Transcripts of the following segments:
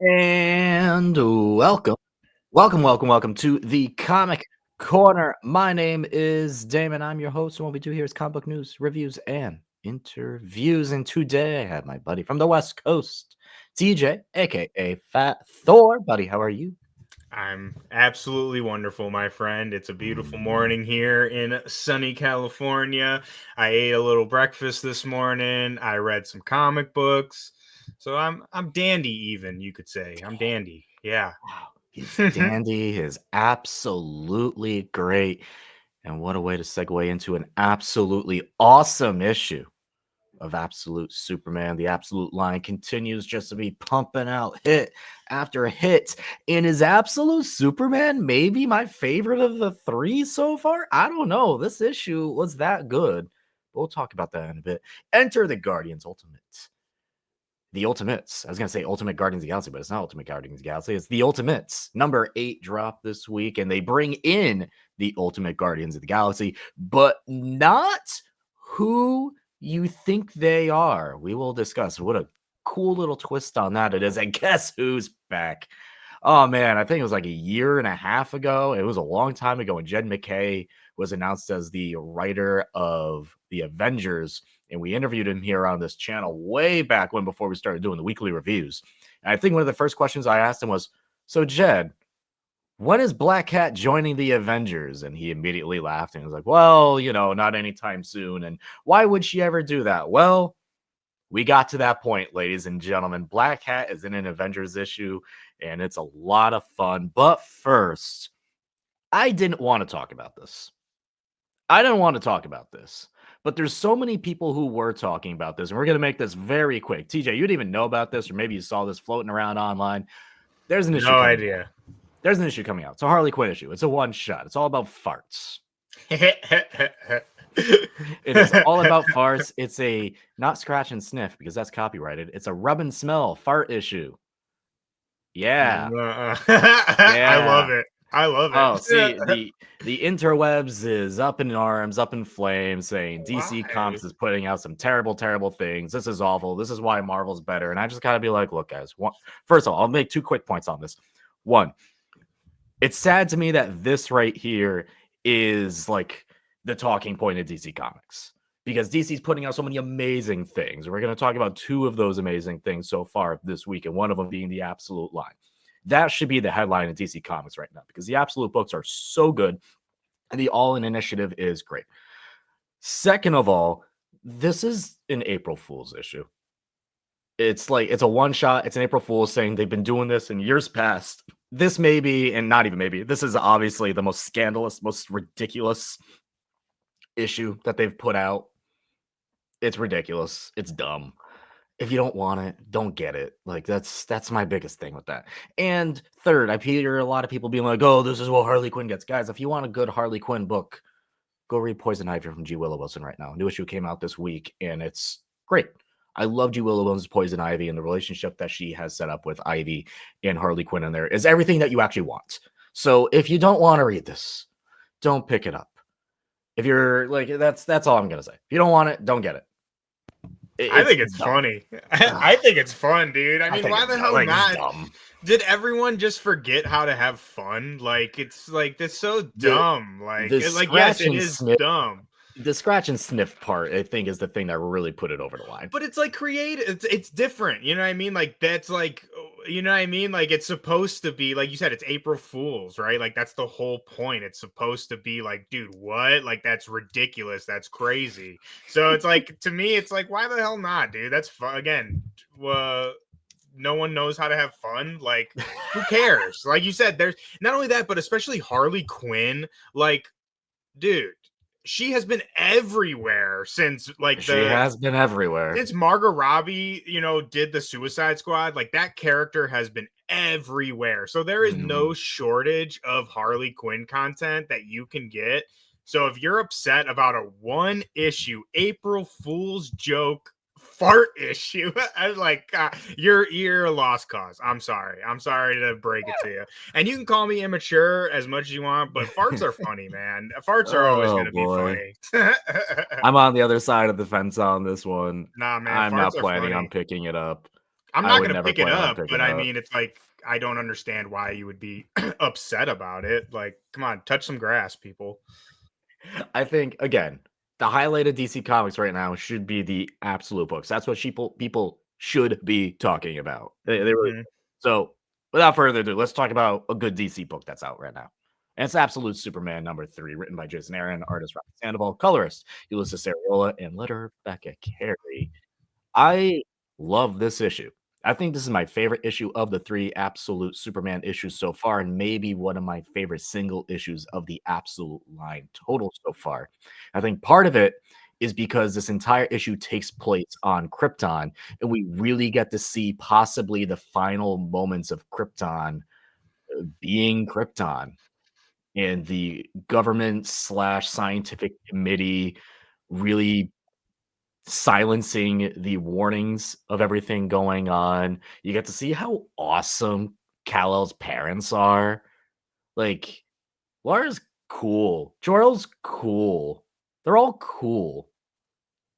And welcome to the Comic Corner. My name is Damon. I'm your host, and what we do here is comic book news, reviews, and interviews. And today I have my buddy from the West Coast, TJ, aka Fat Thor. Buddy, how are you? I'm absolutely wonderful, my friend. It's a beautiful morning here in sunny California. I ate a little breakfast this morning. I read some comic books. So I'm dandy even, you could say. I'm dandy. Yeah. Wow, his dandy is absolutely great. And what a way to segue into an absolutely awesome issue of Absolute Superman. The Absolute line continues just to be pumping out hit after hit. And is Absolute Superman maybe my favorite of the three so far? I don't know. This issue was that good. We'll talk about that in a bit. Enter the Guardians Ultimate. The Ultimates. I was going to say Ultimate Guardians of the Galaxy, but it's not Ultimate Guardians of the Galaxy. It's the Ultimates. Number 8 dropped this week, and they bring in the Ultimate Guardians of the Galaxy, but not who you think they are. We will discuss what a cool little twist on that it is. And guess who's back? Oh man, I think it was like a year and a half ago. It was a long time ago when Jed McKay was announced as the writer of the Avengers. And we interviewed him here on this channel way back when, before we started doing the weekly reviews. And I think one of the first questions I asked him was, so Jed, when is Black Cat joining the Avengers? And he immediately laughed and was like, well, not anytime soon. And why would she ever do that? Well, we got to that point, ladies and gentlemen. Black Cat is in an Avengers issue, and it's a lot of fun. But first, I didn't want to talk about this. But there's so many people who were talking about this, and we're going to make this very quick. TJ, you didn't even know about this, or maybe you saw this floating around online. There's an issue No coming idea. out. There's an issue coming out. It's a Harley Quinn issue. It's a one-shot. It's all about farts. It is all about farts. It's a not scratch and sniff, because that's copyrighted. It's a rub and smell fart issue. Yeah. I love it. I love it. Oh, see, the interwebs is up in arms, up in flames, saying DC Why? Comics is putting out some terrible, terrible things. This is awful. This is why Marvel's better. And I just gotta be like, look, guys. First of all, I'll make 2 quick points on this. One, it's sad to me that this right here is like the talking point of DC Comics, because DC's putting out so many amazing things. We're going to talk about 2 of those amazing things so far this week, and one of them being the Absolute line. That should be the headline of DC Comics right now, because the Absolute books are so good, and the All-In Initiative is great. Second of all, this is an April Fool's issue. It's a one-shot. It's an April Fool's saying they've been doing this in years past. This may be, and not even maybe, this is obviously the most scandalous, most ridiculous issue that they've put out. It's ridiculous. It's dumb. If you don't want it, don't get it. Like, that's my biggest thing with that. And third, I hear a lot of people being like, oh, this is what Harley Quinn gets. Guys, if you want a good Harley Quinn book, go read Poison Ivy from G. Willow Wilson right now. New issue came out this week, and it's great. I love G. Willow Wilson's Poison Ivy, and the relationship that she has set up with Ivy and Harley Quinn in there is everything that you actually want. So if you don't want to read this, don't pick it up. If you're like, that's all I'm gonna say. If you don't want it, don't get it. I think it's funny. I think it's fun, dude. I mean, why the hell not? Dumb. Did everyone just forget how to have fun? Like, it's like, that's so dumb. Yes, it is dumb. The scratch and sniff part, I think, is the thing that really put it over the line. But it's like creative. It's different. You know what I mean? Like, that's like, you know what I mean? Like, it's supposed to be, like you said, it's April Fool's, right? Like, that's the whole point. It's supposed to be like, dude, what? Like, that's ridiculous. That's crazy. So it's like, to me, it's like, why the hell not, dude? That's fun. Again, no one knows how to have fun. Like, who cares? Like you said, there's not only that, but especially Harley Quinn. Like, dude, she has been everywhere since since Margot Robbie, did the Suicide Squad. Like, that character has been everywhere. So there is no shortage of Harley Quinn content that you can get. So if you're upset about a 1-issue April Fool's joke fart issue, I was like, you're a lost cause. I'm sorry to break it to you. And you can call me immature as much as you want, but farts are funny, man. Farts are always going to be funny. I'm on the other side of the fence on this one. Nah, man, I'm not planning on picking it up. I'm I not would gonna never pick it plan on up, picking but it I up. mean, it's like I don't understand why you would be upset about it. Like, come on, touch some grass, people. I think again, the highlight of DC Comics right now should be the absolute books. That's what people should be talking about. They really Mhm. so without further ado, let's talk about a good DC book that's out right now. And it's Absolute Superman #3, written by Jason Aaron, artist Robbie Sandoval, colorist Ulysses Ariola, and letter Becca Carey. I love this issue. I think this is my favorite issue of the 3 Absolute Superman issues so far, and maybe one of my favorite single issues of the Absolute line total so far. I think part of it is because this entire issue takes place on Krypton, and we really get to see possibly the final moments of Krypton being Krypton, and the government/scientific committee really silencing the warnings of everything going on. You get to see how awesome Kal-El's parents are. Like, Laura's cool. Jor-El's cool. They're all cool.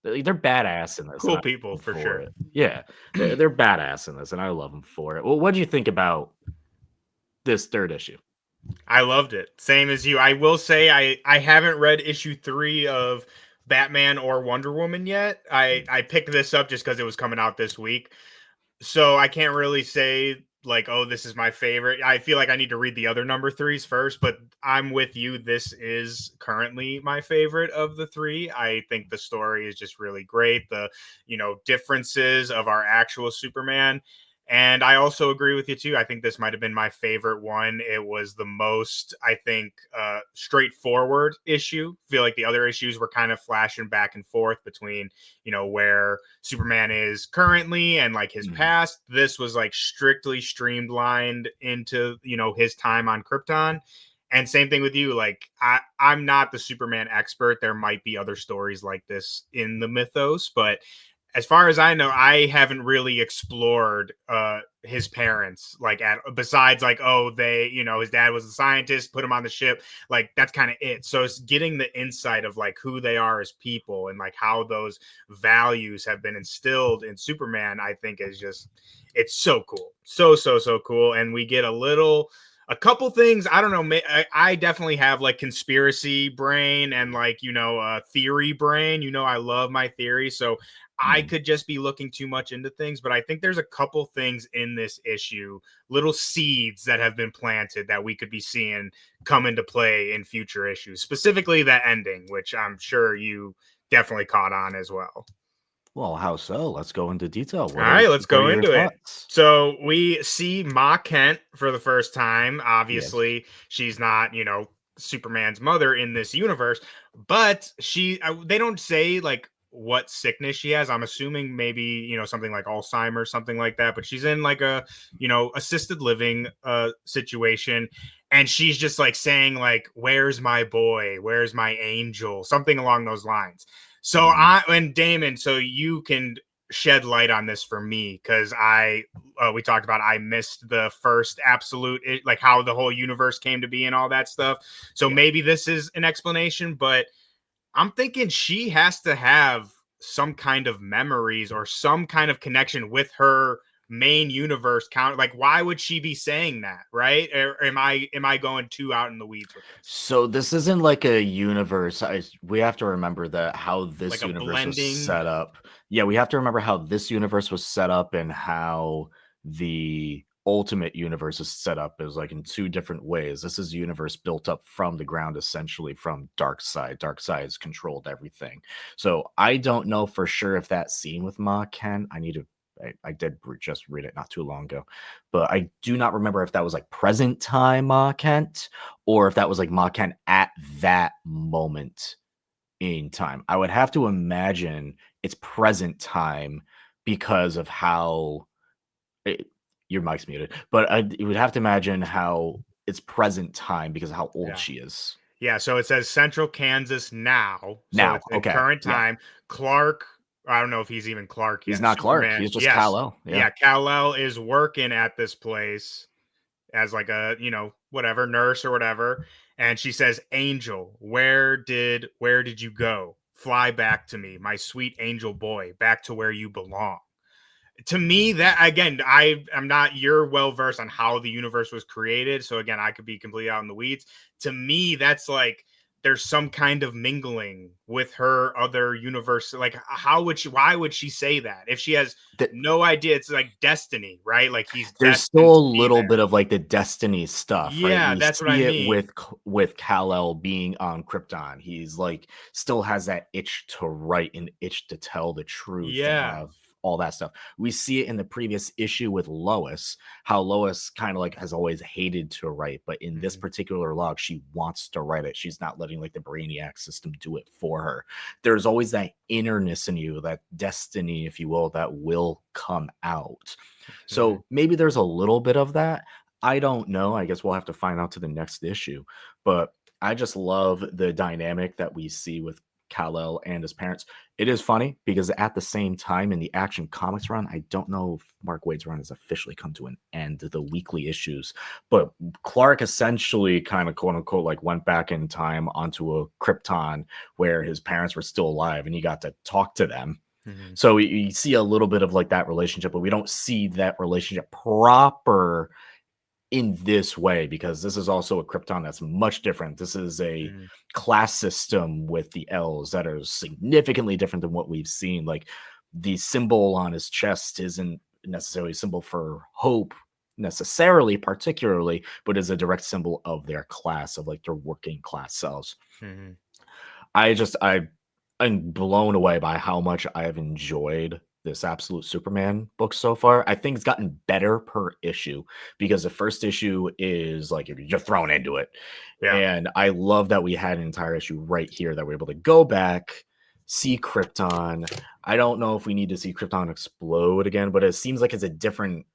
They're badass in this, and Cool I people love 'em for for sure. it. Yeah, they're badass in this, and I love them for it. Well, what do you think about this 3rd issue? I loved it. Same as you. I will say I haven't read issue 3 of Batman or Wonder Woman yet. I Mm, I picked this up just because it was coming out this week. So I can't really say like, oh, this is my favorite. I feel like I need to read the other number threes first, but I'm with you. This is currently my favorite of the 3. I think the story is just really great. The, differences of our actual Superman. And I also agree with you too. I think this might have been my favorite one. It was the most, I think, straightforward issue. I feel like the other issues were kind of flashing back and forth between, where Superman is currently and like his mhm, past. This was like strictly streamlined into, his time on Krypton. And same thing with you. Like I'm not the Superman expert. There might be other stories like this in the mythos, but as far as I know, I haven't really explored his parents like at besides like, oh, they, his dad was a scientist, put him on the ship. Like that's kind of it. So it's getting the insight of like who they are as people and like how those values have been instilled in Superman, I think is just it's so cool. So cool. And we get a couple things. I don't know. I definitely have like conspiracy brain and like theory brain. I love my theory, so I mhm. could just be looking too much into things, but I think there's a couple things in this issue, little seeds that have been planted that we could be seeing come into play in future issues, specifically that ending, which I'm sure you definitely caught on as well. Well, how so? Let's go into detail. All right, let's What are go your into it. thoughts? So we see Ma Kent for the first time. Yes. Obviously, she's not, Superman's mother in this universe, but they don't say like what sickness she has. I'm assuming maybe, something like Alzheimer's, something like that, but she's in like a, assisted living situation, and she's just like saying like, "Where's my boy? Where's my angel?" Something along those lines. So Mhm. Damon, so you can shed light on this for me because we talked about I missed the first absolute like how the whole universe came to be and all that stuff. So Yeah. maybe this is an explanation, but I'm thinking she has to have some kind of memories or some kind of connection with her main universe count. Like, why would she be saying that, right? Or am I going too out in the weeds with this? So this isn't like a universe. We have to remember that how Like this a universe was blending. set up. Yeah, we have to remember how this universe was set up and how the ultimate universe is set up is like in 2 different ways. This is a universe built up from the ground, essentially from Dark Side. Dark Side has controlled everything. So I don't know for sure if that scene with Ma Ken. I did just read it not too long ago, but I do not remember if that was like present time Ma Kent or if that was like Ma Kent at that moment in time. I would have to imagine it's present time because of how it, your mic's muted, but you would have to imagine how it's present time because of how old Yeah. she is Yeah, so it says Central Kansas now. So now. it's in Okay, current yeah, time. Clark, I don't know if he's even Clark he's yet. not Clark. Superman. He's just Yes. Kal-El. Yeah. Yeah, Kal-El is working at this place as like a, whatever, nurse or whatever. And she says, "Angel, where did you go? Fly back to me, my sweet angel boy, back to where you belong." To me, that again, I'm not, you're well versed on how the universe was created, so again, I could be completely out in the weeds. To me, that's like there's some kind of mingling with her other universe. Like, how would she? Why would she say that if she has That no idea? It's like destiny, right? Like he's there's destined still a to be little there. bit of like the destiny stuff, right? Yeah, We that's what I see it mean. with Kal-El being on Krypton. He's like still has that itch to write and itch to tell the truth and Yeah. have all that stuff. We see it in the previous issue with Lois, how Lois kind of like has always hated to write, but in this Mhm. particular log, she wants to write it. She's not letting like the Brainiac system do it for her. There's always that innerness in you, that destiny, if you will, that will come out. Mhm. So maybe there's a little bit of that. I don't know. I guess we'll have to find out to the next issue. But I just love the dynamic that we see with Kal-El and his parents. It is funny because at the same time in the Action Comics run, I don't know if Mark Waid's run has officially come to an end, the weekly issues, but Clark essentially kind of quote unquote like went back in time onto a Krypton where his parents were still alive and he got to talk to them. Mhm. So you see a little bit of like that relationship, but we don't see that relationship proper in this way because this is also a Krypton that's much different. This is a Mhm. class system with the L's that are significantly different than what we've seen. Like the symbol on his chest isn't necessarily a symbol for hope necessarily particularly, but is a direct symbol of their class, of like their working class selves. Mhm. I'm blown away by how much I have enjoyed this Absolute Superman book so far. I think it's gotten better per issue because the first issue is like you're thrown into it. Yeah. And I love that we had an entire issue right here that we're able to go back, see Krypton. I don't know if we need to see Krypton explode again, but it seems like it's a different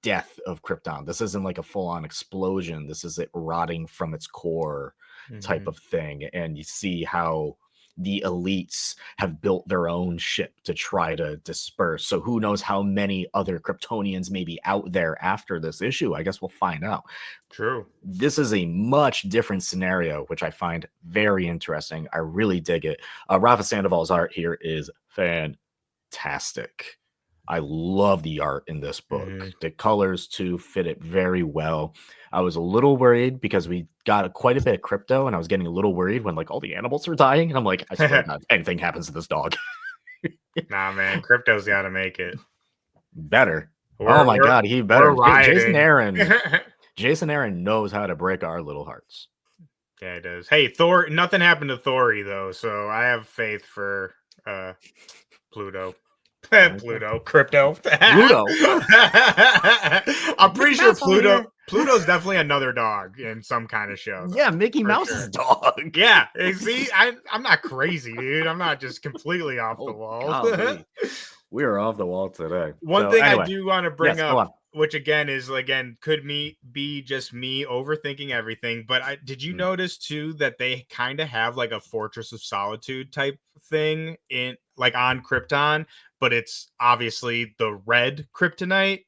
death of Krypton. This isn't like a full-on explosion. This is it rotting from its core type Mhm. of thing. And you see how the elites have built their own ship to try to disperse. So who knows how many other Kryptonians may be out there after this issue? I guess we'll find out. True. This is a much different scenario, which I find very interesting. I really dig it. Rafa Sandoval's art here is fantastic. I love the art in this book. Mhm. The colors too fit it very well. I was a little worried because we got quite a bit of crypto, and I was getting a little worried when like all the animals are dying, and I'm like, I swear to God, if anything happens to this dog, Nah, man, crypto's got to make it. better. Oh We're my we're God, he we're better. Jason rioting. Aaron, Jason Aaron knows how to break our little hearts. Yeah, it does. Hey, Thor. Nothing happened to Thori though, so I have faith for uh Pluto. Okay. Pluto, crypto. Pluto, I'm pretty Mickey sure Mouse over here. Pluto's definitely another dog in some kind of show Yeah, though, Mickey for Mouse's sure. dog. Yeah, see, I'm not crazy, dude. I'm not just completely off the Oh wall. golly, we are off the wall today. One So thing I anyway, do want to bring yes, go up, on. which again is again could me be just me overthinking everything, but did you Mm. notice too that they kind of have like a Fortress of Solitude type thing in like on Krypton, but it's obviously the red kryptonite.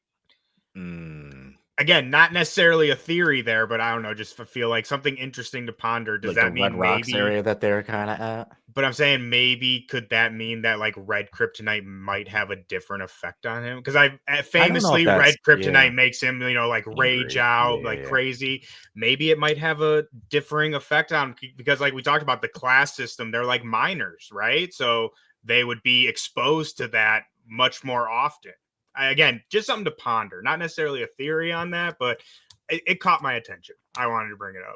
Mm. Again, not necessarily a theory there, but I don't know, just feel like something interesting to ponder. Does Like the that Red mean Rocks maybe? area that they're kind of at. But I'm saying maybe could that mean that like red kryptonite might have a different effect on him? Because I don't know if famously that's red yeah, kryptonite makes him, like rage angry. Yeah, out yeah, like yeah. crazy. Maybe it might have a differing effect on because like we talked about the class system, they're like minors, right? So they would be exposed to that much more often. Again, just something to ponder, not necessarily a theory on that, but it caught my attention. I wanted to bring it up.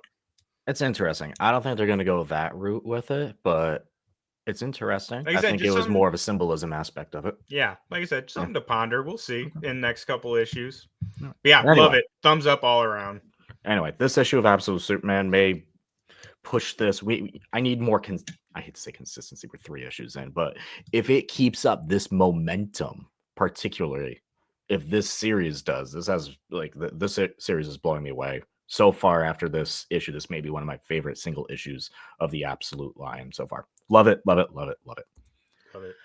It's interesting. I don't think they're gonna go that route with it, but it's interesting. Like I I said, think it just was something. more of a symbolism aspect of it. Yeah, like I said, Yeah. something to ponder. We'll see Okay. in next couple issues. Yeah. But yeah, love Anyway, it. Thumbs up all around. this issue of Absolute Superman may push this. I need more. I hate to say consistency. We're 3 issues in, but if it keeps up this momentum, particularly if this series does, this has like series is blowing me away so far. After this issue, this may be one of my favorite single issues of the Absolute line so far. Love it, love it, love it, love it. Love it.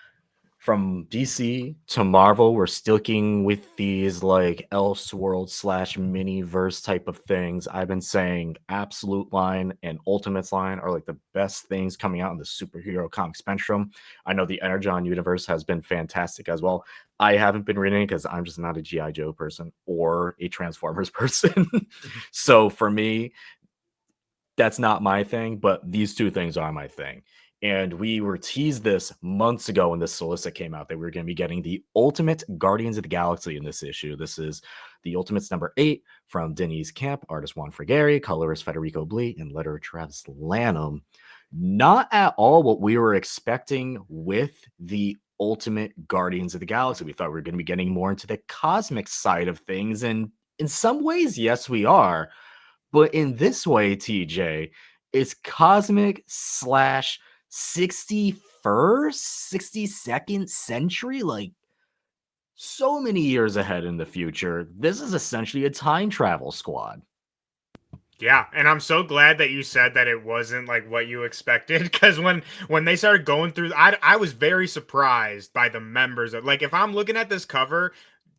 From DC to Marvel, we're sticking with these like Elseworld slash mini verse type of things. I've been saying Absolute line and Ultimates line are like the best things coming out in the superhero comic spectrum. I know the Energon universe has been fantastic as well. I haven't been reading it because I'm just not a GI Joe person or a Transformers person. So for me, that's not my thing, but these two things are my thing. And we were teased this months ago when this solicit came out that we were going to be getting the Ultimate Guardians of the Galaxy in this issue. This is the Ultimates #8 from Denise Camp, artist Juan Frigeri, colorist Federico Blee, and letterer Travis Lanham. Not at all what we were expecting with the Ultimate Guardians of the Galaxy. We thought we were going to be getting more into the cosmic side of things. And in some ways, yes, we are. But in this way, TJ, it's cosmic slash 61st, 62nd century, like so many years ahead in the future. This is essentially a time travel squad. Yeah, and I'm so glad that you said that it wasn't like what you expected, because when they started going through, I was very surprised by the members of, like, if I'm looking at this cover,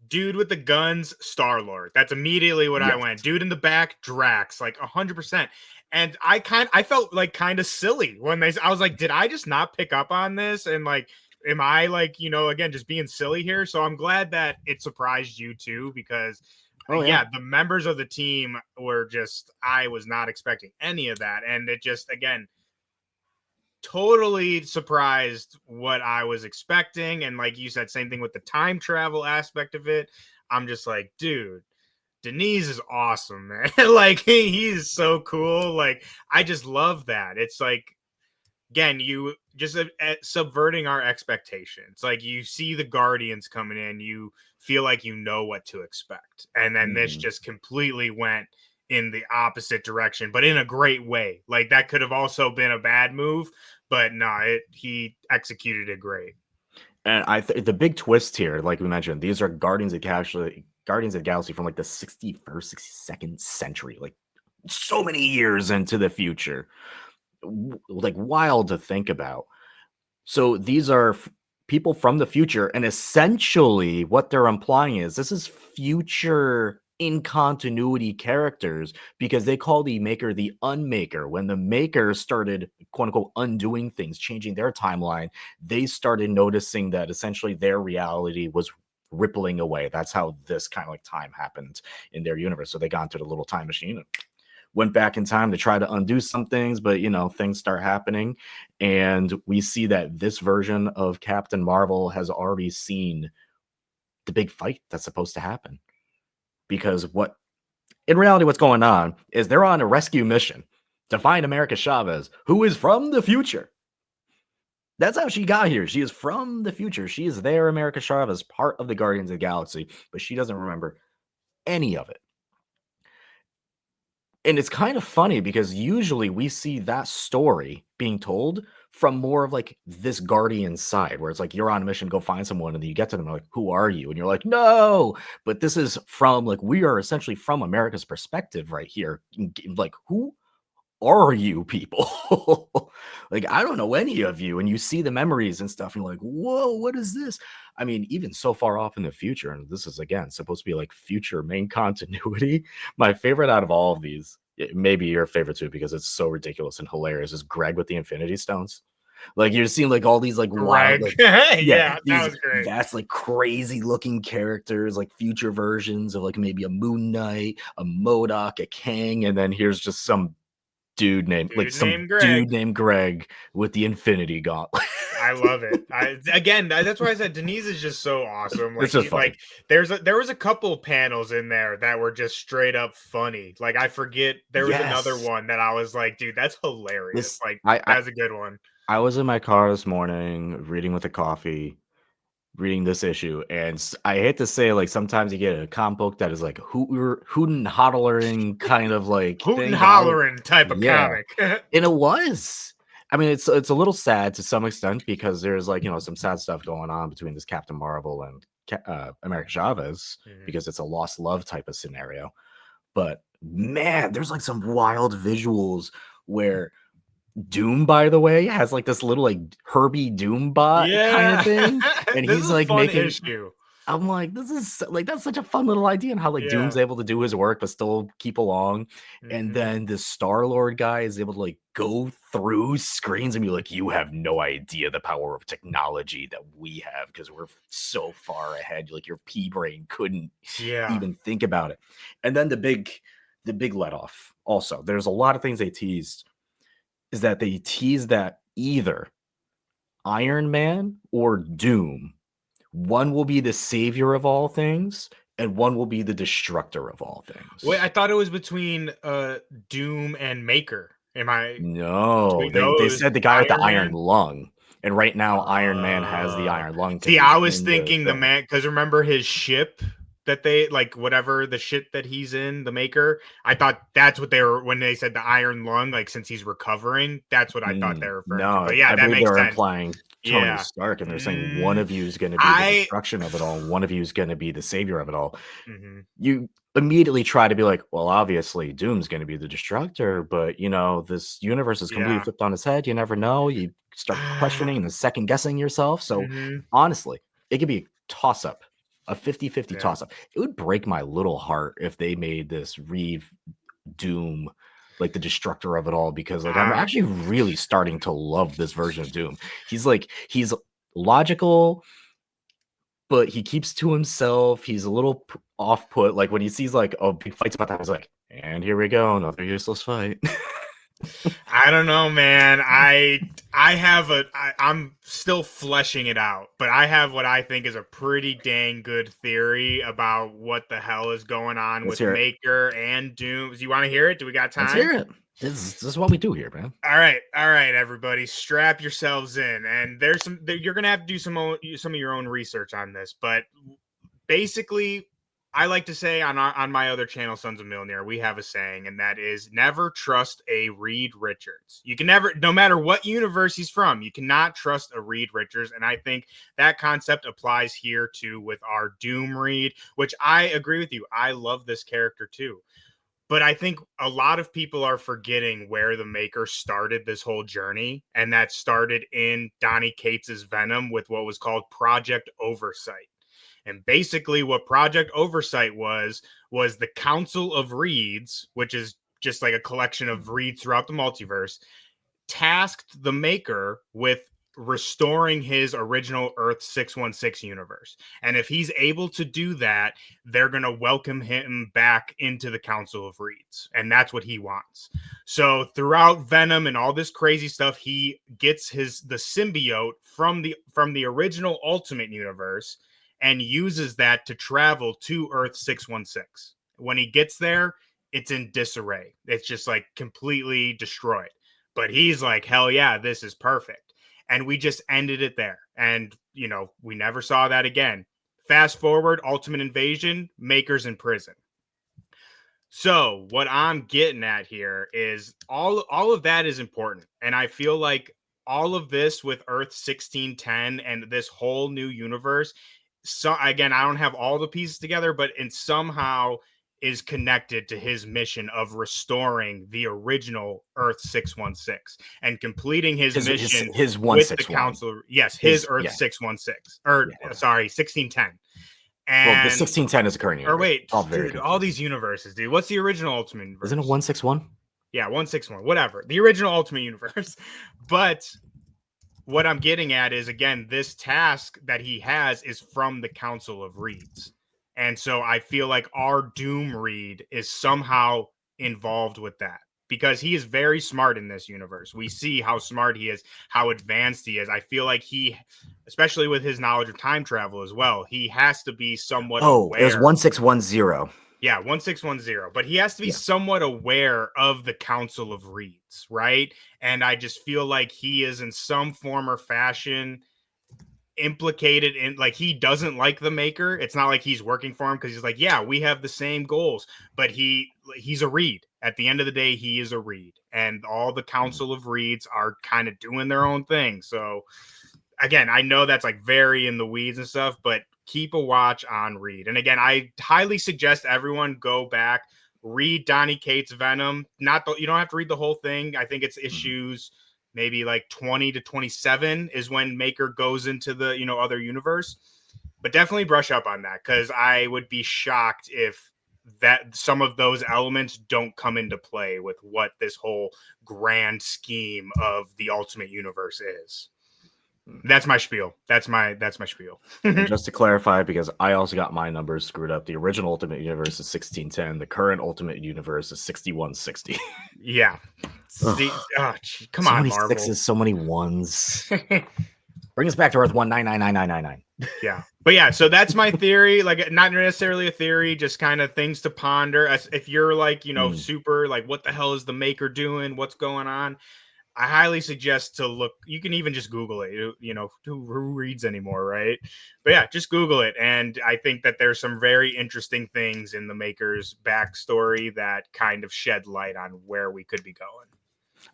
dude with the guns, Star-Lord. That's immediately what I Yes. went. Dude in the back, Drax, like 100%. And I felt like kind of silly when I was like, did I just not pick up on this? And like, am I like, again, just being silly here? So I'm glad that it surprised you too, because Oh, yeah, the members of the team were just, I was not expecting any of that. And it just, again, totally surprised what I was expecting. And like you said, same thing with the time travel aspect of it. I'm just like, dude, Denise is awesome, man. Like he is so cool. Like I just love that. It's like, again, you just subverting our expectations. Like you see the Guardians coming in, you feel like you know what to expect, and then this just completely went in the opposite direction, but in a great way. Like that could have also been a bad move, but no, he executed it great. And the big twist here, like we mentioned, these are Guardians of the Galaxy from like the 61st, 62nd century, like so many years into the future. Like wild to think about. So these are people from the future, and essentially what they're implying is this is future in continuity characters, because they call the maker the unmaker. When the maker started quote unquote undoing things, changing their timeline, they started noticing that essentially their reality was rippling away. That's how this kind of like time happened in their universe. So they got into the little time machine and went back in time to try to undo some things, but things start happening. And we see that this version of Captain Marvel has already seen the big fight that's supposed to happen. Because in reality, what's going on is they're on a rescue mission to find America Chavez, who is from the future. That's how she got here. She is from the future. She is there, America Chavez, part of the Guardians of the Galaxy, but she doesn't remember any of it. And it's kind of funny because usually we see that story being told from more of like this Guardian side, where it's like you're on a mission, go find someone, and then you get to them, like, who are you? And you're like, no. But this is from like, we are essentially from America's perspective right here. Like, who are you people? Like, I don't know any of you. And you see the memories and stuff, and you're like, whoa, what is this? I mean, even so far off in the future, and this is again supposed to be like future main continuity. My favorite out of all of these, maybe your favorite too, because it's so ridiculous and hilarious, is Greg with the Infinity Stones. Like you're seeing like all these like wild, Greg. like Yeah, that these was great. vast, like crazy looking characters, like future versions of like maybe a Moon Knight, a MODOK, a Kang, and then here's just some dude named Greg with the Infinity Gauntlet. I love it. That's why I said Denise is just so awesome. Like It's just funny. there was a couple panels in there that were just straight up funny. Like I forget there was another Yes. one that I was like, dude, that's hilarious. This Like I that was a good one. I was in my car this morning reading with a coffee, reading this issue, and I hate to say, like, sometimes you get a comic book that is like hootin' hollering kind of like Hoot and thing, but I was, hollering type of yeah, comic. and it was. I mean, it's a little sad to some extent because there's like some sad stuff going on between this Captain Marvel and America Chavez, because it's a lost love type of scenario. But man, there's like some wild visuals where Doom, by the way, has like this little like Herbie Doombot kind Yeah. of thing, and This he's is a like fun making. issue. I'm like, this is like that's such a fun little idea, and how like Doom's Yeah. able to do his work but still keep along, and Mhm. then the Star-Lord guy is able to like go through screens and be like, "You have no idea the power of technology that we have because we're so far ahead. Like your pea brain couldn't Yeah. even think about it." And then the big let off. Also, there's a lot of things they teased. Is that they teased that either Iron Man or Doom, one will be the savior of all things, and one will be the destructor of all Wait, I things. thought it was between Doom and Maker. Am I No, no, they it was said the guy with the Iron iron Man? lung, and right now Iron Man has the Uh, iron lung because See, he's I was in the thinking the thing. man, because remember his ship that they like, whatever the shit that he's in, the Maker. I thought that's what they were when they said the iron lung, like since he's recovering, that's what I thought they were referring to. No, But yeah, I that believe they makes were sense. implying Tony Yeah. Stark, and they're saying one Mm, of you is gonna be the I. destruction of it all, and one of you is gonna be the savior of it all. Mhm. You immediately try to be like, well, obviously Doom's going to be the destructor, but this universe is completely Yeah. flipped on its head. You never know. You start questioning and second guessing yourself. So Mhm. honestly, it could be a toss up, a 50-50 Yeah. toss up. It would break my little heart if they made this Reeve Doom like the destructor of it all, because like I'm Uh, actually really starting to love this version of Doom. He's logical, but he keeps to himself. He's a little off put. Like when he sees like a big fight's about that, he's like, and here we go, another useless fight. I don't know, man. I'm still fleshing it out, but I have what I think is a pretty dang good theory about what the hell is going on Let's with hear it. Maker and Doom. Do you want to hear it? Do we got Let's time? hear it. This is what we do here, man. All right, everybody, strap yourselves in. And you're gonna have to do some of your own research on this, but basically, I like to say on my other channel, Sons of Millionaire, we have a saying, and that is never trust a Reed Richards. You can never, no matter what universe he's from, you cannot trust a Reed Richards. And I think that concept applies here too with our Doom Reed, which I agree with you. I love this character too. But I think a lot of people are forgetting where the maker started this whole journey, and that started in Donny Cates's Venom with what was called Project Oversight. And basically, what Project Oversight was the Council of Reeds, which is just like a collection of reeds throughout the multiverse, tasked the maker with restoring his original Earth 616 universe. And if he's able to do that, they're going to welcome him back into the Council of Reeds. And that's what he wants. So throughout Venom and all this crazy stuff, he gets the symbiote from the original Ultimate universe and uses that to travel to Earth 616. When he gets there, it's in disarray. It's just like completely destroyed. But he's like, hell yeah, this is perfect. And we just ended it there. And, we never saw that again. Fast forward, Ultimate Invasion, Maker's in prison. So what I'm getting at here is all of that is important. And I feel like all of this with Earth 1610 and this whole new universe, so again, I don't have all the pieces together, but in somehow is connected to his mission of restoring the original Earth 616 and completing his His mission his with the 161. council. Yes, his His Earth yeah 616, or yeah okay. sorry, 1610. Well, the And 1610 is the current or universe. wait, It's all very dude, all confusing. these universes, dude. What's the original Ultimate Isn't it Universe? 161? Yeah, 161, whatever. The original Ultimate Universe. But what I'm getting at is again, this task that he has is from the Council of Reeds. And so I feel like our Doom Reed is somehow involved with that because he is very smart in this universe. We see how smart he is, how advanced he is. I feel like he, especially with his knowledge of time travel as well, he has to be somewhat Oh, it was aware. 1610. Yeah, 1610. But he has to be Yeah. somewhat aware of the Council of Reeds, right? And I just feel like he is in some form or fashion implicated in, like, he doesn't like the maker. It's not like he's working for him because he's like, yeah, we have the same goals, but he's a Reed. At the end of the day, he is a Reed, and all the Mhm. Council of Reeds are kind of doing their own thing. So again, I know that's like very in the weeds and stuff, but keep a watch on Reed. And again, I highly suggest everyone go back, read Donny Cates' Venom. You don't have to read the whole thing. I think it's Mhm. issues maybe like 20 to 27 is when Maker goes into the other universe. But definitely brush up on that, because I would be shocked if that some of those elements don't come into play with what this whole grand scheme of the Ultimate Universe is. That's my spiel. That's my spiel. And just to clarify, because I also got my numbers screwed up, the original Ultimate Universe is 1610. The current Ultimate Universe is 6160. Yeah. See, come so on, many Marvel. sixes, so many ones. Bring us back to Earth 19999999. Yeah. But yeah, so that's my theory. Like, not necessarily a theory, just kind of things to ponder. As if you're like, super like, what the hell is the Maker doing? What's going on? I highly suggest to look. You can even just Google it. Who reads anymore, right? But yeah, just Google it. And I think that there's some very interesting things in the Maker's backstory that kind of shed light on where we could be going.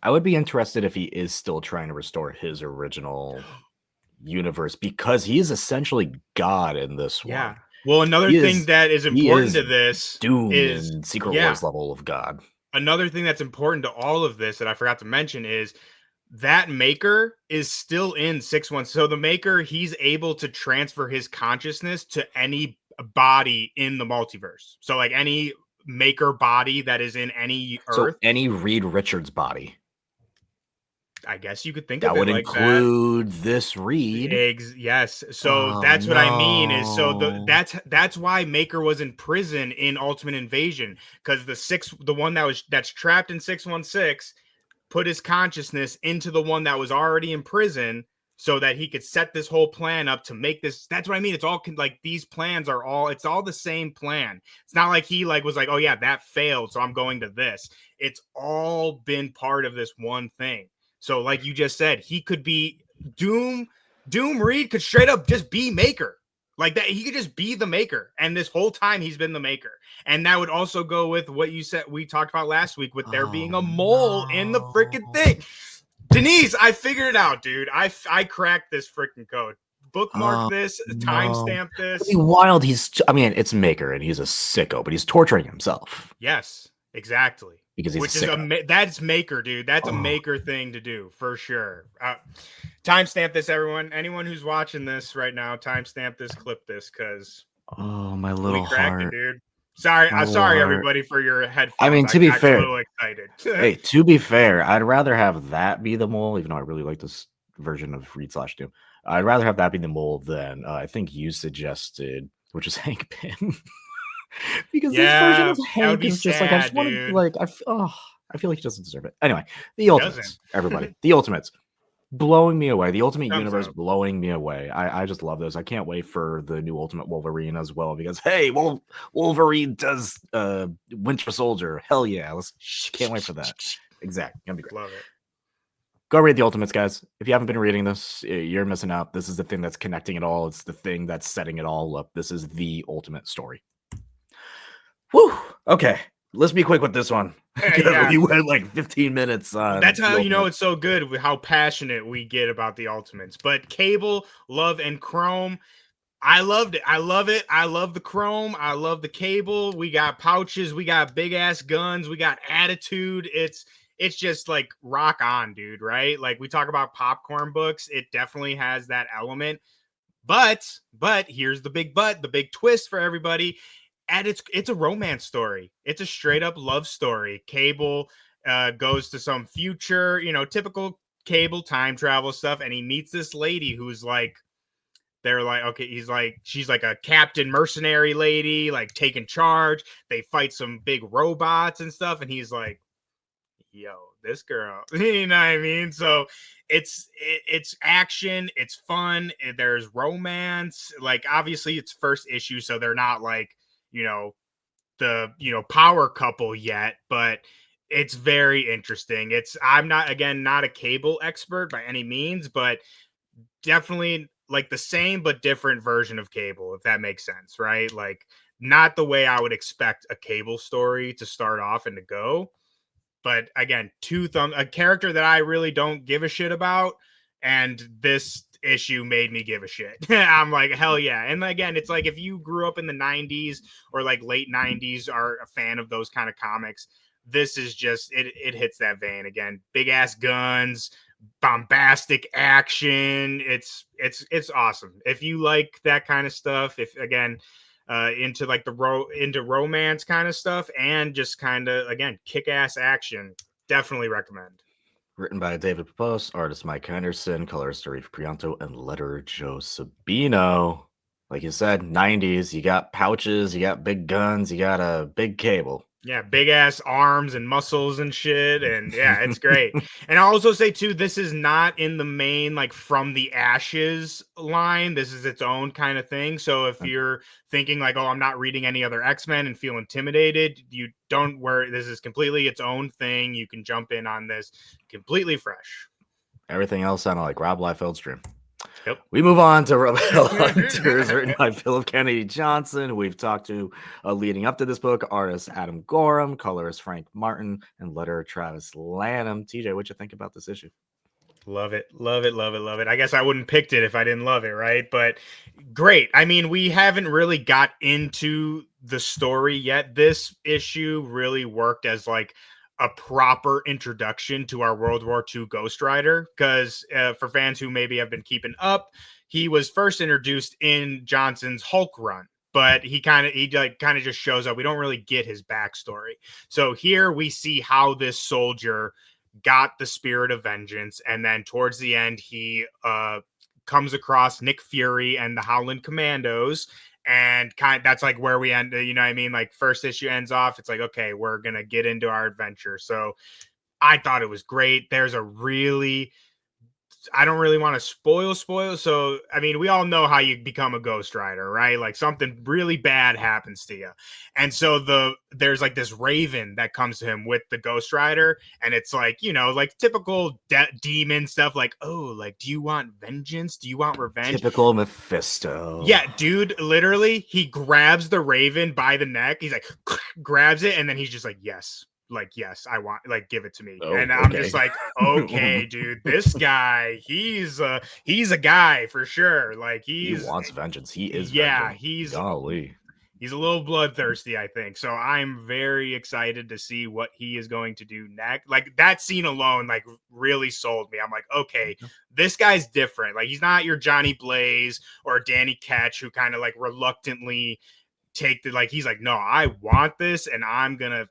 I would be interested if he is still trying to restore his original universe, because he is essentially God in this one. Well, another thing that is important to this Doom is and Secret Wars level of God. Another thing that's important to all of this that I forgot to mention is that Maker is still in 6-1. So the Maker, he's able to transfer his consciousness to any body in the multiverse. So like any Maker body that is in any Earth. So any Reed Richards body. I guess you could think that of it would like include this Reed. Yes. So that's what I mean is, so that's why Maker was in prison in Ultimate Invasion, because the one that's trapped in 616 put his consciousness into the one that was already in prison, so that he could set this whole plan up to make this. That's what I mean. It's all like these plans are all. It's all the same plan. It's not like he was like, oh yeah, that failed, so I'm going to this. It's all been part of this one thing. So, like you just said, he could be Doom Reed could straight up just be Maker. Like that, he could just be the Maker. And this whole time he's been the Maker. And that would also go with what you said we talked about last week with there being a mole in the freaking thing. Denise, I figured it out, dude. I cracked this freaking code. Bookmark this, timestamp this. It'd be wild. It's Maker and he's a sicko, but he's torturing himself. Yes, exactly. Because he's that's Maker, dude. That's a Maker thing to do for sure. Timestamp this, everyone. Anyone who's watching this right now, timestamp this, clip this, because my little heart, it, dude. Sorry, I'm sorry, everybody, for your headphones. I mean, to be fair, a little excited. Hey, to be fair, I'd rather have that be the mole, even though I really like this version of Reed/Doom. I'd rather have that be the mole than I think you suggested, which is Hank Pym. Because this version of Hank is just like, I just want to, like, I feel like he doesn't deserve it. Anyway, the Ultimates, everybody, the Ultimates, blowing me away. The Ultimate Universe blowing me away. I just love those. I can't wait for the new Ultimate Wolverine as well, because hey, Wolverine does Winter Soldier. Hell yeah, can't wait for that. Exactly, gonna be great. Love it. Go read the Ultimates, guys. If you haven't been reading this, you're missing out. This is the thing that's connecting it all. It's the thing that's setting it all up. This is the ultimate story. Whew. Okay, let's be quick with this one. We went like 15 minutes. That's how you know it's so good, how passionate we get about the Ultimates. But Cable, Love, and Chrome, I loved it. I love it. I love the Chrome. I love the Cable. We got pouches. We got big ass guns. We got attitude. It's just like rock on, dude. Right? Like we talk about popcorn books. It definitely has that element. But here's the big twist for everybody. And it's a romance story. It's a straight up love story. Cable goes to some future, typical Cable time travel stuff, and he meets this lady who's like, they're like, okay, she's like a captain mercenary lady, like taking charge. They fight some big robots and stuff, and he's like, yo, this girl, you know what I mean? So it's action, it's fun, there's romance. Like obviously it's first issue, so they're not like, the power couple yet, but it's very interesting. I'm not a Cable expert by any means, but definitely like the same but different version of Cable, if that makes sense, right? Like not the way I would expect a Cable story to start off and to go. But again, a character that I really don't give a shit about, and this issue made me give a shit. I'm like, hell yeah. And again, it's like if you grew up in the 90s or like late 90s, are a fan of those kind of comics, this is just it hits that vein again. Big ass guns, bombastic action. It's awesome. If you like that kind of stuff, if again into like into romance kind of stuff and just kind of again kick-ass action, definitely recommend. Written by David Papos, artist Mike Henderson, colorist Arif Prianto, and letterer Joe Sabino. Like you said, 90s, you got pouches, you got big guns, you got a big cable. Yeah, big ass arms and muscles and shit. And yeah, it's great. And I'll also say too, this is not in the main like From the Ashes line. This is its own kind of thing. So if you're thinking like, oh, I'm not reading any other X-Men and feel intimidated, you don't worry. This is completely its own thing. You can jump in on this completely fresh. Everything else sounded like Rob Liefeld's dream. Yep. We move on to Hellhunters, written by Philip Kennedy Johnson. We've talked to, leading up to this book, artist Adam Gorham, colorist Frank Martin, and letterer Travis Lanham. TJ, what'd you think about this issue? Love it, love it, love it, love it. I guess I wouldn't picked it if I didn't love it, right? But great. I mean, we haven't really got into the story yet. This issue really worked as like a proper introduction to our World War II Ghost Rider, because for fans who maybe have been keeping up, he was first introduced in Johnson's Hulk run, but he kind of just shows up. We don't really get his backstory. So here we see how this soldier got the spirit of vengeance, and then towards the end he comes across Nick Fury and the Howland Commandos, and that's like where we end. You know what I mean? Like first issue ends off, it's like, okay, we're gonna get into our adventure. So I thought it was great. There's a really, I don't really want to spoil. So, I mean, we all know how you become a Ghost Rider, right? Like something really bad happens to you. And so there's like this raven that comes to him with the Ghost Rider. And it's like, you know, like typical demon stuff. Like, oh, like, do you want vengeance? Do you want revenge? Typical Mephisto. Yeah, dude, literally, he grabs the raven by the neck. He's like, grabs it. And then he's just like, yes. Like, yes, I want, like, give it to me. Oh, and I'm just like, okay, dude, this guy, he's a guy for sure. Like he wants vengeance. He is vengeance. Golly. He's a little bloodthirsty, I think. So I'm very excited to see what he is going to do next. Like that scene alone, like really sold me. I'm like, okay, this guy's different. Like he's not your Johnny Blaze or Danny Ketch who kind of like reluctantly take the, like, he's like, no, I want this and I'm gonna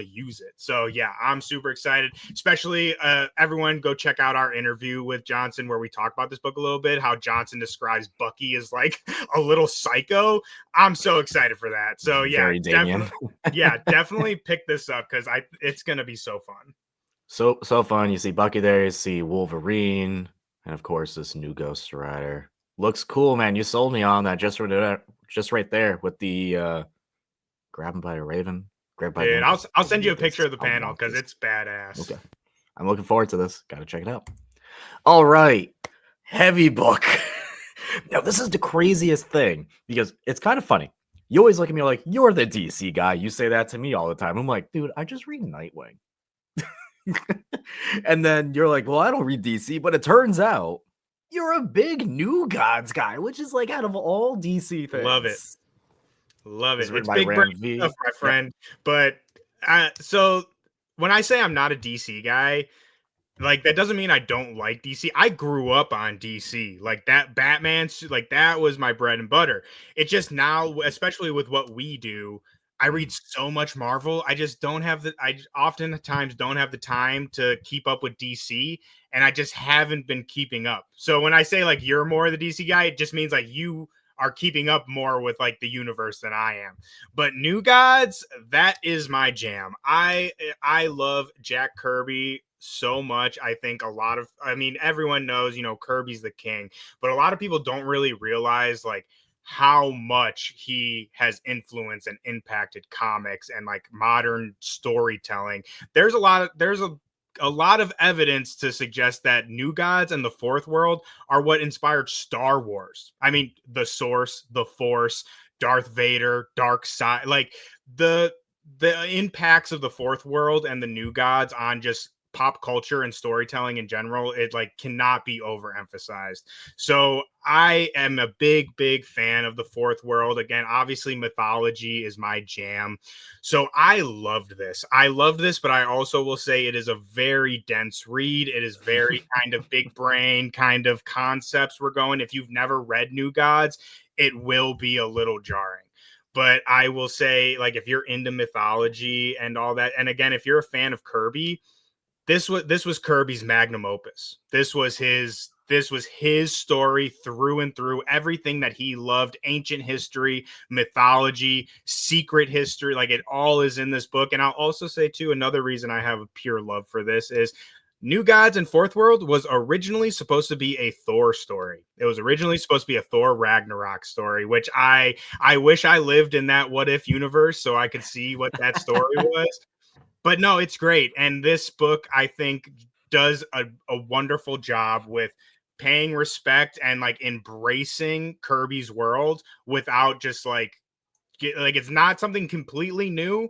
use it. So yeah, I'm super excited. Especially everyone go check out our interview with Johnson where we talk about this book a little bit, how Johnson describes Bucky as like a little psycho. I'm so excited for that. So yeah, definitely pick this up because it's gonna be so fun. So fun. You see Bucky there, you see Wolverine, and of course this new Ghost Rider. Looks cool, man. You sold me on that just right there with the grab him by a raven. Dude, I'll send you a picture of the panel because it's badass. Okay. I'm looking forward to this. Got to check it out. All right. Heavy book. Now, this is the craziest thing because it's kind of funny. You always look at me like, you're the DC guy. You say that to me all the time. I'm like, dude, I just read Nightwing. And then you're like, well, I don't read DC, but it turns out you're a big New Gods guy, which is like out of all DC things. Love it. Love it. It's big brain stuff, my friend. Yep. But so when I say I'm not a DC guy, like that doesn't mean I don't like DC. I grew up on DC. Like that Batman, like that was my bread and butter. It just now, especially with what we do, I read so much Marvel. I just don't have I oftentimes don't have the time to keep up with DC, and I just haven't been keeping up. So when I say like you're more the DC guy, it just means like you are keeping up more with like the universe than I am. But New Gods, that is my jam. I love Jack Kirby so much. I think everyone knows, you know, Kirby's the king, but a lot of people don't really realize like how much he has influenced and impacted comics and like modern storytelling. There's a lot of evidence to suggest that New Gods and the Fourth World are what inspired Star Wars. I mean, the Source, the Force, Darth Vader, Dark Side, like the impacts of the Fourth World and the New Gods on just pop culture and storytelling in general, it like cannot be overemphasized. So I am a big fan of the fourth world. Again, obviously mythology is my jam. So I loved this. But I also will say it is a very dense read. It is very kind of big brain kind of concepts we're going. If you've never read New Gods, it will be a little jarring. But I will say, like, if you're into mythology and all that, and again, if you're a fan of Kirby, this was Kirby's magnum opus. This was his story through and through. Everything that he loved, ancient history, mythology, secret history, like it all is in this book. And I'll also say too, another reason I have a pure love for this is New Gods and Fourth World was originally supposed to be a Thor story. It was originally supposed to be a Thor Ragnarok story, which I wish I lived in that what if universe so I could see what that story was. But no, it's great. And this book, I think, does a wonderful job with paying respect and like embracing Kirby's world without just like it's not something completely new,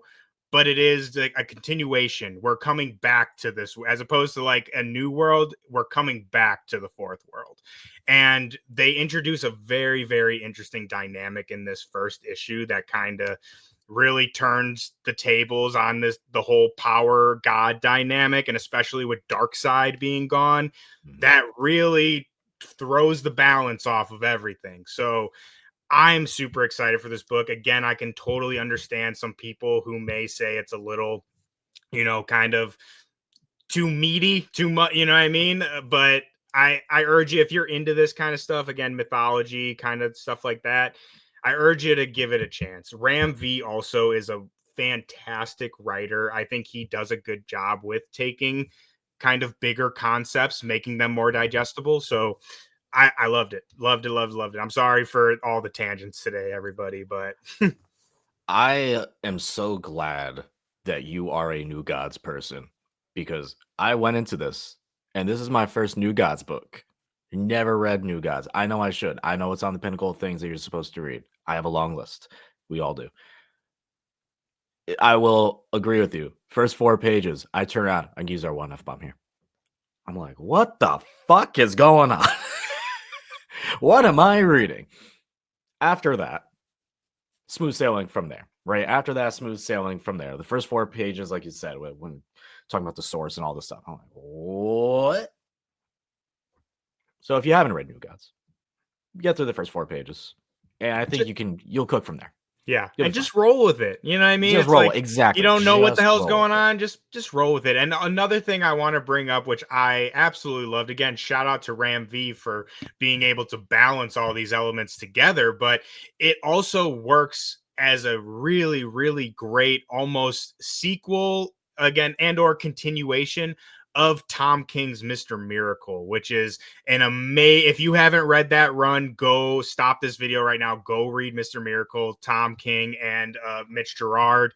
but it is like a continuation. We're coming back to this as opposed to like a new world. We're coming back to the fourth world. And they introduce a very interesting dynamic in this first issue that kind of really turns the tables on the whole power god dynamic, and especially with Darkseid being gone, that really throws the balance off of everything. So I'm super excited for this book. Again, I can totally understand some people who may say it's a little, kind of too meaty, too much, you know what I mean? But I urge you, if you're into this kind of stuff, again, mythology, kind of stuff like that, I urge you to give it a chance. Ram V also is a fantastic writer. I think he does a good job with taking kind of bigger concepts, making them more digestible. So I loved it. Loved it. I'm sorry for all the tangents today, everybody, but I am so glad that you are a New Gods person because I went into this and this is my first New Gods book. Never read New Gods. I know I should. I know it's on the pinnacle of things that you're supposed to read. I have a long list. We all do. I will agree with you. First 4 pages, I turn around and use our one F-bomb here. I'm like, what the fuck is going on? What am I reading? After that, smooth sailing from there, right? After that, smooth sailing from there. The first 4 pages, like you said, when talking about the source and all this stuff, I'm like, what? So if you haven't read New Gods, get through the first 4 pages, and I think you'll cook from there. Yeah, and just roll with it. You know what I mean? Just it's roll, like exactly. You don't know what the Just hell's roll going with it. on. Just roll with it. And another thing I want to bring up, which I absolutely loved, again, shout out to Ram V for being able to balance all these elements together, but it also works as a really great almost sequel again and or continuation of Tom King's Mr. Miracle, which is an amazing. If you haven't read that run, go stop this video right now. Go read Mr. Miracle, Tom King and Mitch Gerard.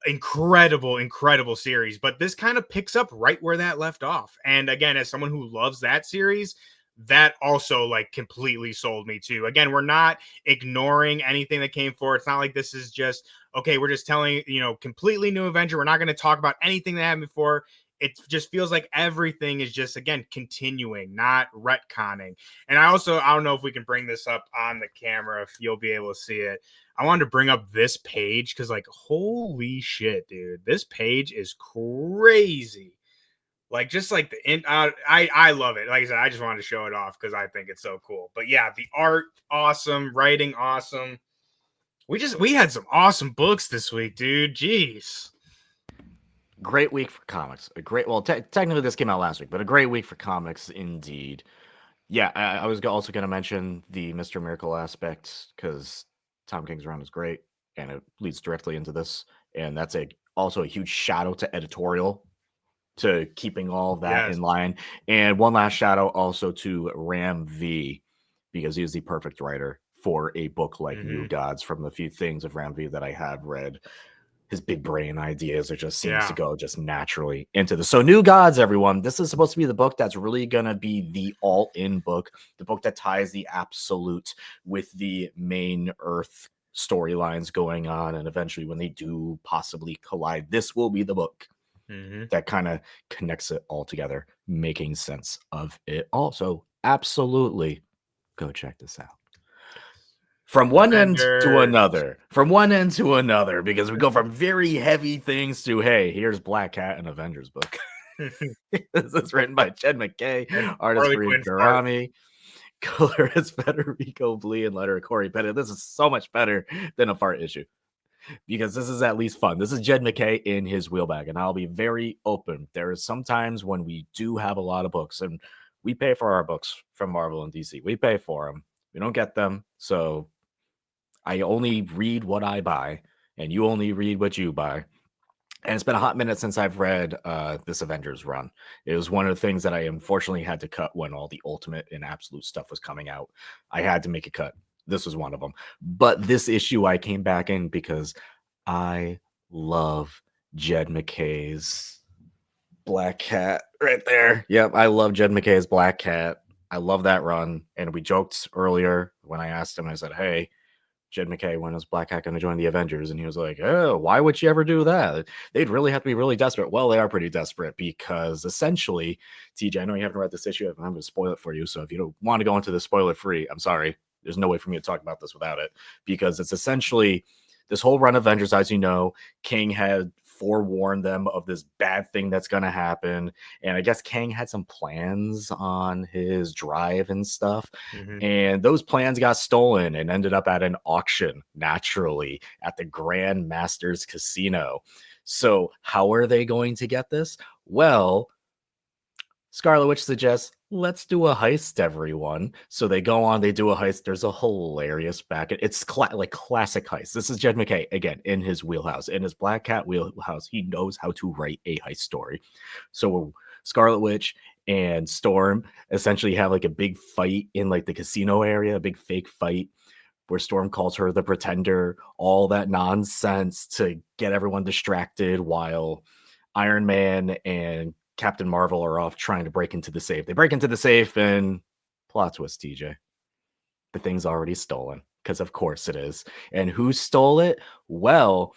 Incredible series. But this kind of picks up right where that left off. And again, as someone who loves that series, that also like completely sold me too. Again, we're not ignoring anything that came forward. It's not like this is just okay. We're just telling completely new adventure. We're not going to talk about anything that happened before. It just feels like everything is just again continuing, not retconning. And I don't know if we can bring this up on the camera if you'll be able to see it. I wanted to bring up this page because like holy shit, dude, this page is crazy. Like just like I love it. Like I said, I just wanted to show it off because I think it's so cool. But yeah, the art awesome, writing awesome. We had some awesome books this week, dude. Jeez. Great week for comics. Technically this came out last week, but a great week for comics indeed. Yeah, I was also going to mention the Mr. Miracle aspect because Tom King's run is great, and it leads directly into this, and that's also a huge shout out to editorial to keeping all of that in line. And one last shout out also to Ram V because he is the perfect writer for a book like New Gods. From the few things of Ram V that I have read, his big brain ideas are just seems to go just naturally into this. So New Gods, everyone, this is supposed to be the book that's really going to be the all-in book, the book that ties the absolute with the main Earth storylines going on. And eventually when they do possibly collide, this will be the book that kind of connects it all together, making sense of it. Also, absolutely go check this out. From one end to Avengers. another, from one end to another, because we go from very heavy things to, hey, here's Black Cat, an Avengers book. This is written by Jed McKay, And artist Harley Fareed Quinn's art. Garami, colorist Federico Blee, and letter Corey Bennett. This is so much better than a fart issue, because this is at least fun. This is Jed McKay in his wheelbag, and I'll be very open. There is sometimes when we do have a lot of books, and we pay for our books from Marvel and DC. We pay for them. We don't get them, so I only read what I buy, and you only read what you buy. And it's been a hot minute since I've read this Avengers run. It was one of the things that I unfortunately had to cut when all the Ultimate and Absolute stuff was coming out. I had to make a cut. This was one of them. But this issue I came back in because I love Jed McKay's Black Cat right there. Yep, I love Jed McKay's Black Cat. I love that run. And we joked earlier when I asked him, I said, hey, Jed McKay, when is Black Cat going to join the Avengers? And he was like, oh, why would you ever do that? They'd really have to be really desperate. Well, they are pretty desperate because essentially, TJ, I know you haven't read this issue, and I'm going to spoil it for you. So if you don't want to go into the spoiler free, I'm sorry. There's no way for me to talk about this without it, because it's essentially this whole run of Avengers. As you know, King had forewarned them of this bad thing that's going to happen. And I guess Kang had some plans on his drive and stuff. And those plans got stolen and ended up at an auction, naturally, at the Grand Masters Casino. So how are they going to get this? Well, Scarlet Witch suggests, let's do a heist, everyone. So they go on, they do a heist. There's a hilarious back. It's like classic heist. This is Jed McKay, again, in his wheelhouse. In his Black Cat wheelhouse, he knows how to write a heist story. So Scarlet Witch and Storm essentially have like a big fight in like the casino area, a big fake fight where Storm calls her the Pretender, all that nonsense to get everyone distracted while Iron Man and Captain Marvel are off trying to break into the safe. They break into the safe and plot twist, TJ. The thing's already stolen, because of course it is. And who stole it? Well,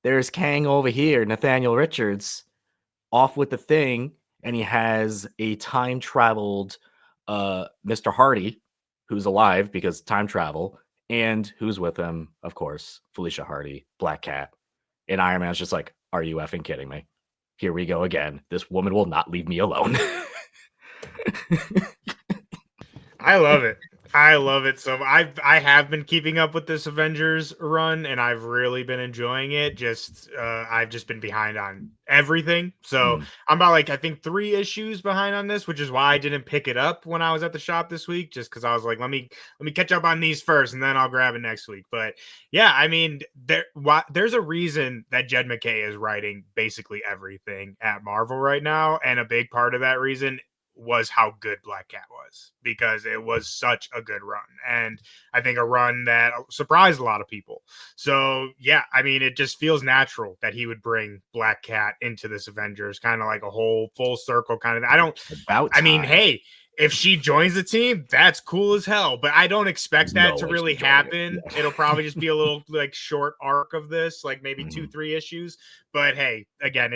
there's Kang over here, Nathaniel Richards, off with the thing, and he has a time-traveled Mr. Hardy, who's alive because time travel, and who's with him, of course, Felicia Hardy, Black Cat. And Iron Man's just like, are you effing kidding me? Here we go again. This woman will not leave me alone. I love it. I love it. So I have been keeping up with this Avengers run, and I've really been enjoying it. I've just been behind on everything. So I'm about like I think 3 issues behind on this, which is why I didn't pick it up when I was at the shop this week, just because I was like, let me catch up on these first, and then I'll grab it next week. But yeah, I mean, there's a reason that Jed McKay is writing basically everything at Marvel right now, and a big part of that reason was how good Black Cat was, because it was such a good run, and I think a run that surprised a lot of people. So yeah, I mean, it just feels natural that he would bring Black Cat into this Avengers, kind of like a whole full circle kind of. I mean, hey, if she joins the team, that's cool as hell, but I don't expect that to really happen. It'll probably just be a little like short arc of this, like maybe 2-3 issues. But hey, again,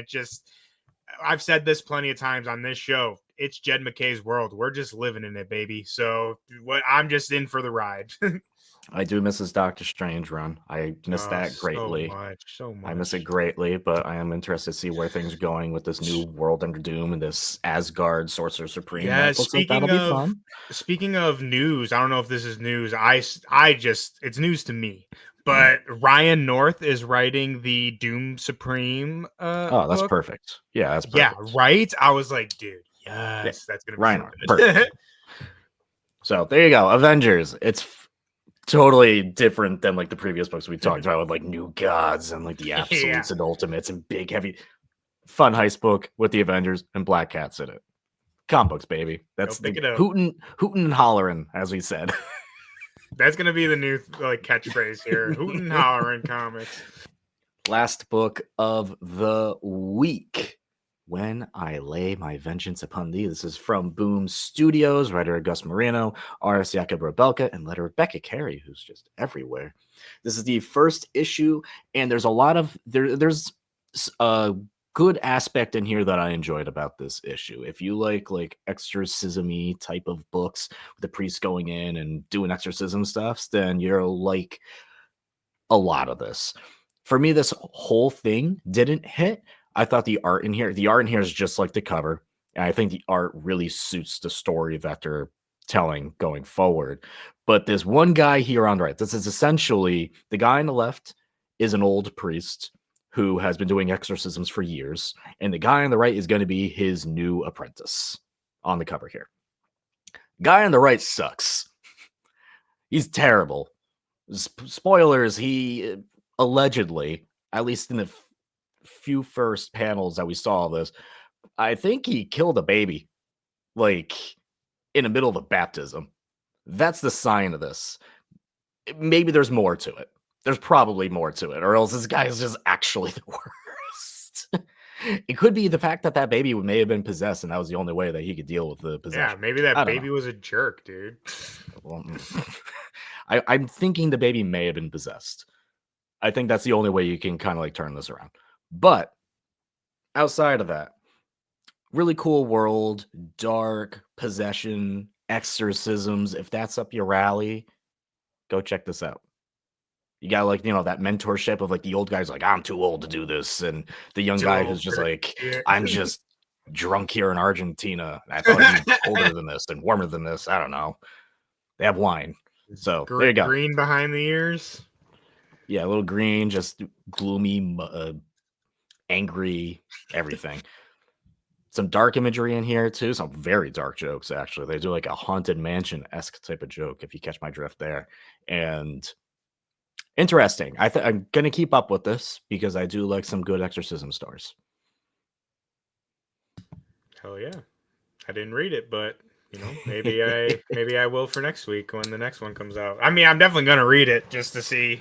I've said this plenty of times on this show. It's Jed McKay's world. We're just living in it, baby. So I'm just in for the ride. I do miss his Doctor Strange run. I miss that greatly. So much. I miss it greatly, but I am interested to see where things are going with this new World Under Doom and this Asgard Sorcerer Supreme. Yeah, looks like that'll be fun. Speaking of news, I don't know if this is news. It's news to me. But Ryan North is writing the Doom Supreme that's book. perfect. Yeah, that's perfect. Yeah, right? I was like, dude, yes, that's going to be Ryan North. Perfect. So there you go. Avengers. It's totally different than like the previous books we talked about with like new gods and like the absolutes and ultimates and big, heavy, fun heist book with the Avengers and Black Cats in it. Comic books, baby. That's hootin' and hollering, as we said. That's gonna be the new like catchphrase here. Hootin' and hollering comics. Last book of the week. When I Lay My Vengeance Upon Thee. This is from Boom Studios, writer Gus Marino, artist Jakob Rebelka, and letter Rebecca Carey, who's just everywhere. This is the first issue, and there's a lot of there's good aspect in here that I enjoyed about this issue. If you like exorcism-y type of books with the priest going in and doing exorcism stuffs, then you're like a lot of this. For me, this whole thing didn't hit. I thought the art in here is just like the cover. And I think the art really suits the story that they're telling going forward. But there's one guy here on the right. This is essentially the guy on the left is an old priest who has been doing exorcisms for years. And the guy on the right is going to be his new apprentice on the cover here. Guy on the right sucks. He's terrible. Spoilers, he allegedly, at least in the few first panels that we saw of this, I think he killed a baby, like in the middle of a baptism. That's the sign of this. Maybe there's more to it. There's probably more to it, or else this guy is just actually the worst. It could be the fact that that baby may have been possessed, and that was the only way that he could deal with the possession. Yeah, maybe that baby was a jerk, dude. Well, I'm thinking the baby may have been possessed. I think that's the only way you can kind of like turn this around. But outside of that, really cool world, dark, possession, exorcisms. If that's up your alley, go check this out. You got like, that mentorship of like the old guy's like, I'm too old to do this. And the young guy who's just like, I'm just drunk here in Argentina. I thought it'd be colder than this and warmer than this. I don't know. They have wine. So there you go. Green behind the ears. Yeah, a little green, just gloomy, angry, everything. Some dark imagery in here too. Some very dark jokes, actually. They do like a haunted mansion-esque type of joke, if you catch my drift there. And interesting. I'm going to keep up with this because I do like some good exorcism stories. Hell yeah. I didn't read it, but maybe I will for next week when the next one comes out. I mean, I'm definitely going to read it just to see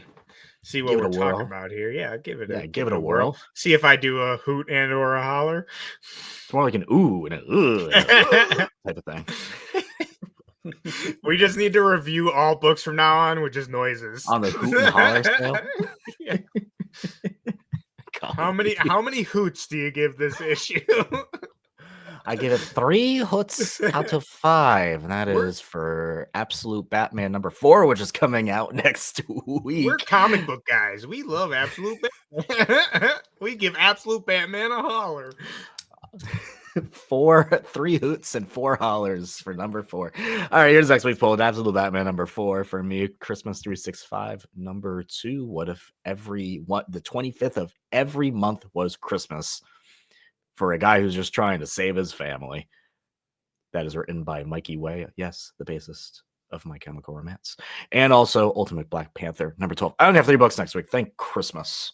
what we're talking about here. Yeah, give it a whirl. See if I do a hoot and or a holler. It's more like an ooh and an ugh and a type of thing. We just need to review all books from now on with just noises. On the hoot and holler scale? Yeah. How many hoots do you give this issue? I give it 3 hoots out of 5. And that is for Absolute Batman number 4, which is coming out next week. We're comic book guys. We love Absolute Batman. We give Absolute Batman a holler. 3 hoots and 4 hollers for number 4. All right, here's next week's poll. Absolute Batman number 4 for me. Christmas 365 number 2. What if the 25th of every month was Christmas for a guy who's just trying to save his family? That is written by Mikey Way. Yes, the bassist of My Chemical Romance. And also Ultimate Black Panther number 12. I only have 3 books next week. Thank Christmas.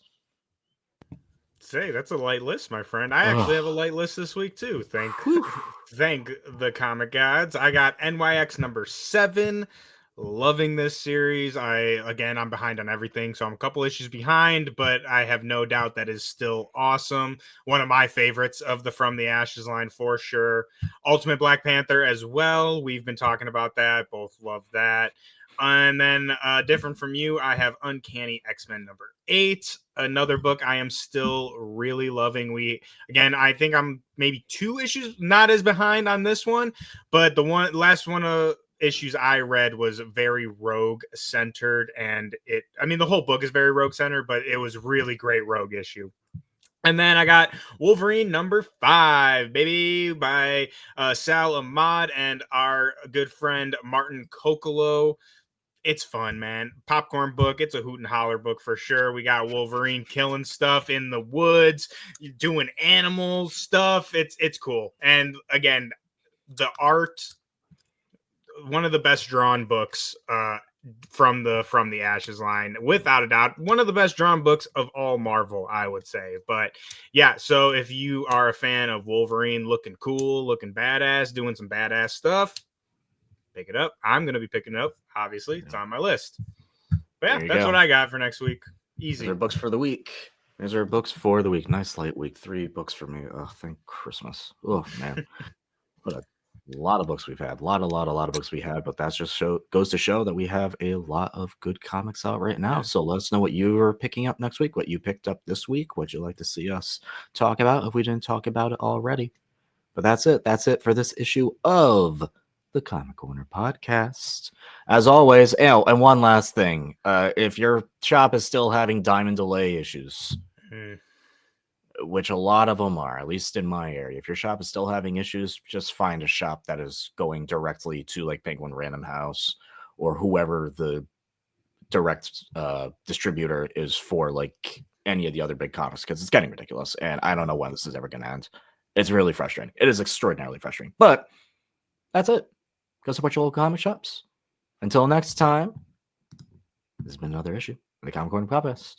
Say, that's a light list, my friend. I actually have a light list this week too. Thank the comic gods. I got NYX number 7. Loving this series. I'm behind on everything, so I'm a couple issues behind, but I have no doubt that is still awesome. One of my favorites of the From the Ashes line for sure. Ultimate Black Panther as well. We've been talking about that. Both love that. And then different from you, I have Uncanny X-Men number 8, another book I am still really loving. I think I'm maybe 2 issues not as behind on this one, but the last one issues I read was very Rogue centered, and the whole book is very Rogue centered, but it was really great Rogue issue. And then I got Wolverine number 5, baby, by Sal Ahmad and our good friend Martin Kokolo. It's fun, man. Popcorn book. It's a hoot and holler book for sure. We got Wolverine killing stuff in the woods, doing animal stuff. It's cool. And again, the art, one of the best drawn books from the Ashes line, without a doubt. One of the best drawn books of all Marvel, I would say. But yeah, so if you are a fan of Wolverine looking cool, looking badass, doing some badass stuff, pick it up. I'm going to be picking it up. Obviously, it's on my list. But yeah, that's what I got for next week. Easy. These are books for the week. Nice light week. 3 books for me. Oh, thank Christmas. Oh, man. What a A lot of books we've had, a lot of books we had, but that's just goes to show that we have a lot of good comics out right now. Yeah. So let us know what you're picking up next week, what you picked up this week, what you'd like to see us talk about if we didn't talk about it already. But that's it. That's it for this issue of the Comic Corner podcast. As always, and one last thing. If your shop is still having diamond delay issues, which a lot of them are, at least in my area. If your shop is still having issues, just find a shop that is going directly to like Penguin Random House or whoever the direct distributor is for like any of the other big comics, because it's getting ridiculous and I don't know when this is ever going to end. It's really frustrating. It is extraordinarily frustrating. But that's it. Go support your local comic shops. Until next time, this has been another issue of the Comic Corner Podcast.